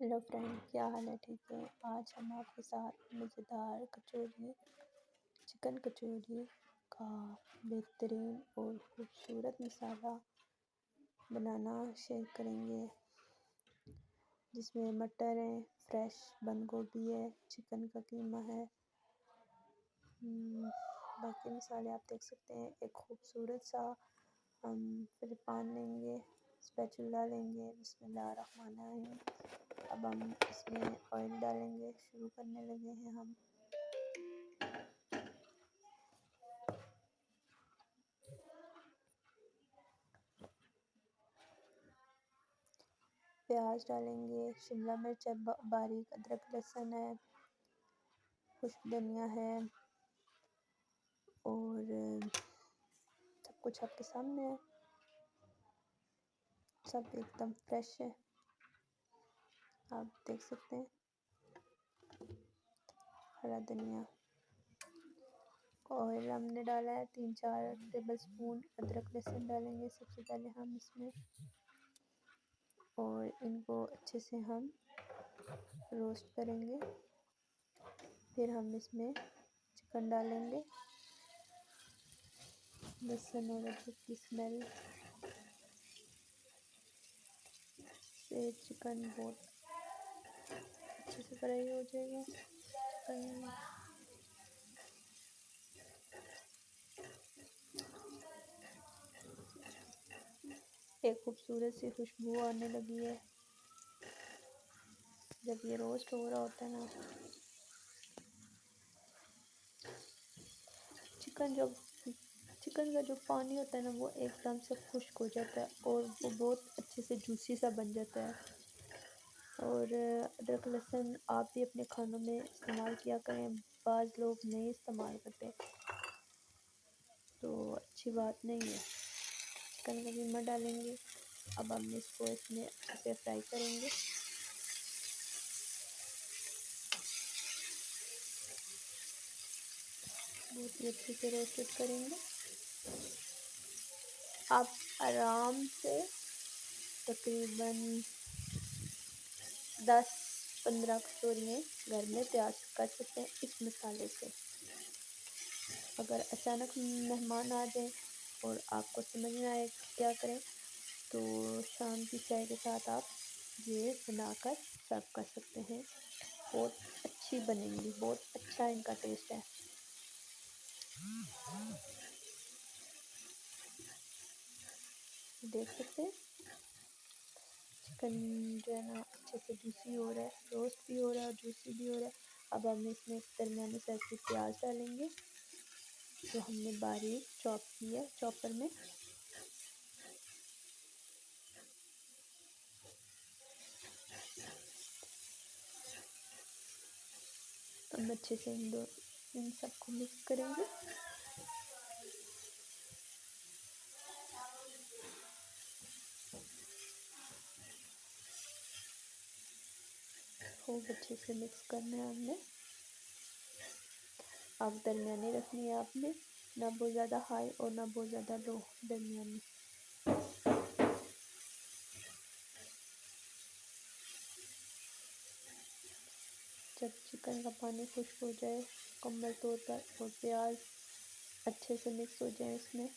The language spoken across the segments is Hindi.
हेलो फ्रेंड, क्या हाल है? ठीक है। आज हम आपके साथ मज़ेदार कचौरी, चिकन कचौरी का बेहतरीन और खूबसूरत मसाला बनाना शेयर करेंगे, जिसमें मटर है, फ्रेश बंद गोभी है, चिकन का कीमा है। बाकी मसाले आप देख सकते हैं। एक खूबसूरत सा हम फिर पान लेंगे, स्पैचुला लेंगे। बिस्मिल्लाहिर्रहमानिर्रहीम। अब हम इसमें ऑयल डालेंगे, शुरू करने लगे हैं हम। प्याज डालेंगे, शिमला मिर्च है बारीक, अदरक लहसुन है, खुश्क धनिया है और सब कुछ आपके सामने है। सब एकदम फ्रेश है, आप देख सकते हैं। हरा धनिया, ऑयल हमने डाला है 3-4 टेबल स्पून। अदरक लहसुन डालेंगे सबसे पहले हम इसमें, और इनको अच्छे से हम रोस्ट करेंगे। फिर हम इसमें चिकन डालेंगे। लहसुन और अदरक की स्मेल से चिकन बहुत अच्छे से फ्राई हो जाएगा। चिकन एक खूबसूरत सी खुशबू आने लगी है जब ये रोस्ट हो रहा होता है ना। चिकन का जो पानी होता है ना, वो एकदम से खुश्क हो जाता है और वो बहुत अच्छे से जूसी सा बन जाता है। और अदरक लहसुन आप भी अपने खानों में इस्तेमाल किया करें। बाज़ लोग नहीं इस्तेमाल करते, तो अच्छी बात नहीं है। चिकन का कीमा डालेंगे। अब हम इसको इसमें अच्छे से फ्राई करेंगे। बहुत ही अच्छे से रोस्टेड करेंगे। आप आराम से तकरीबन 10-15 कचौरियाँ घर में तैयार कर सकते हैं इस मसाले से। अगर अचानक मेहमान आ जाए और आपको समझ में आए क्या करें, तो शाम की चाय के साथ आप ये बनाकर सर्व कर सकते हैं। बहुत अच्छी बनेंगी, बहुत अच्छा इनका टेस्ट है। देख सकते हैं चिकन जो है ना अच्छे से जूसी हो रहा है, रोस्ट भी हो रहा है और जूसी भी हो रहा है। अब हम इसमें दरमियाने साइज की प्याज डालेंगे जो हमने बारीक चॉप की है चॉपर में। हम अच्छे से इन सबको मिक्स करेंगे। खूब अच्छे से मिक्स करना है हमने। अब दरमियानी रखनी है आपने, ना बहुत ज़्यादा हाई और ना बहुत ज़्यादा लो, दरमियानी। जब चिकन का पानी खुश्क हो जाए मुकम्मल तौर पर और प्याज अच्छे से मिक्स हो जाए इसमें,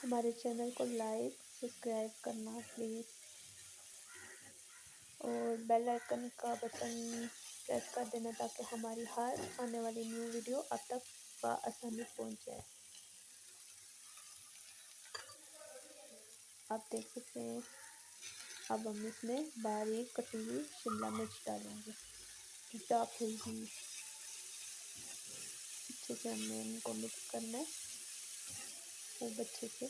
हमारे चैनल को लाइक सब्सक्राइब करना प्लीज़, और बेल आइकन का बटन प्रेस कर देना ताकि हमारी हर आने वाली न्यू वीडियो अब तक आसानी पहुंच जाए। आप देख सकते हैं। अब हम इसमें बारीक कटी हुई शिमला मिर्च डालेंगे, चॉप हुई हुई। अच्छे से हमने इनको मिक्स करना है खूब अच्छे से।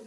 1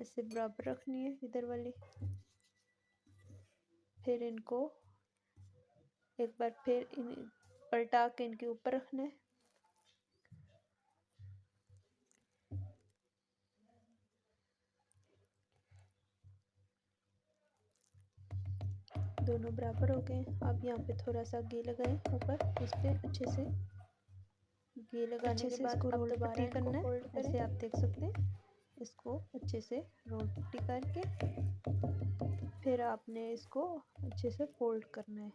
ऐसे बराबर रखनी है इधर वाली। फिर इनको एक बार फिर पलटा के इनके ऊपर रखना है। दोनों बराबर हो गए। अब यहाँ पे थोड़ा सा घी लगाएं ऊपर, इस पे अच्छे से घी लगाने के बाद अब दोबारा इनको फोल्ड करें। ऐसे आप देख सकते हैं, इसको अच्छे से रोल पट्टी करके फिर आपने इसको अच्छे से फोल्ड करना है।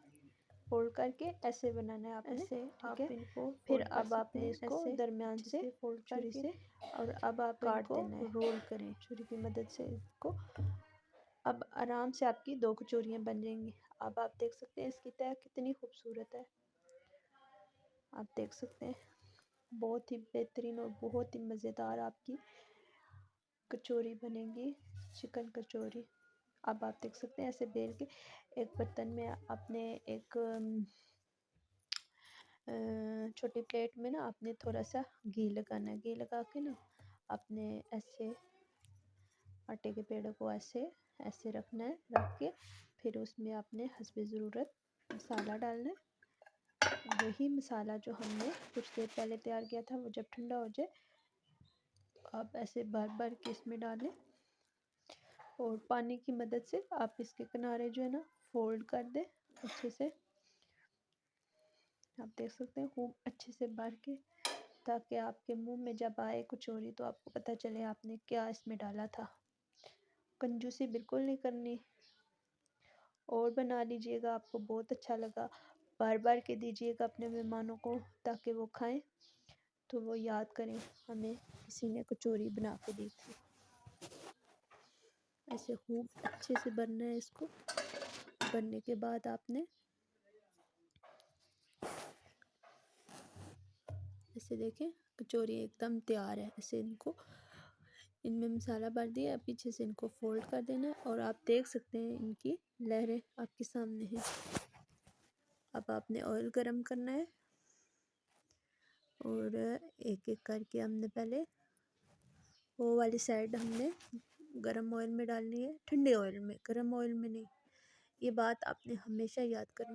फोल्ड करके ऐसे बनाना है आपने, ऐसे, ठीक है। इनको फिर अब आपने इसको दरमियान से फोल्ड छुरी से, और अब आप काट देना है, रोल करें छुरी की मदद से इसको। अब आराम से आपकी 2 कचौरियाँ बन जाएंगी। अब आप देख सकते हैं इसकी तह कितनी खूबसूरत है, आप देख सकते हैं। बहुत ही बेहतरीन और बहुत ही मज़ेदार आपकी कचौरी बनेगी, चिकन कचौरी। अब आप देख सकते हैं ऐसे बेल के एक बर्तन में आपने एक छोटी प्लेट में ना आपने थोड़ा सा घी लगाना है। घी लगा के ना आपने ऐसे आटे के पेड़ों को ऐसे ऐसे रखना है, रख के फिर उसमें आपने हस्बे ज़रूरत मसाला डालना है। वही मसाला जो हमने कुछ देर पहले तैयार किया था, वो जब ठंडा हो जाए आप ऐसे भर भर के इसमें डालें, और पानी की मदद से आप इसके किनारे जो है ना फोल्ड कर दें अच्छे से। आप देख सकते हैं खूब अच्छे से भर के, ताकि आपके मुंह में जब आए कचौरी तो आपको पता चले आपने क्या इसमें डाला था। कंजूसी बिल्कुल नहीं करनी, और बना लीजिएगा, आपको बहुत अच्छा लगा। बार बार के दीजिएगा अपने मेहमानों को, ताकि वो खाएं तो वो याद करें हमें किसी ने कचौरी बना के दी थी। ऐसे खूब अच्छे से बनना है इसको। बनने के बाद आपने ऐसे देखें कचौरी एकदम तैयार है। ऐसे इनको इनमें मसाला भर दिया, पीछे से इनको फोल्ड कर देना है, और आप देख सकते हैं इनकी लहरें आपके सामने हैं। अब आपने ऑयल गरम करना है, और एक एक करके हमने पहले वो वाली साइड हमने गरम ऑयल में डालनी है, ठंडे ऑयल में, गरम ऑयल में नहीं। ये बात आपने हमेशा याद करनी।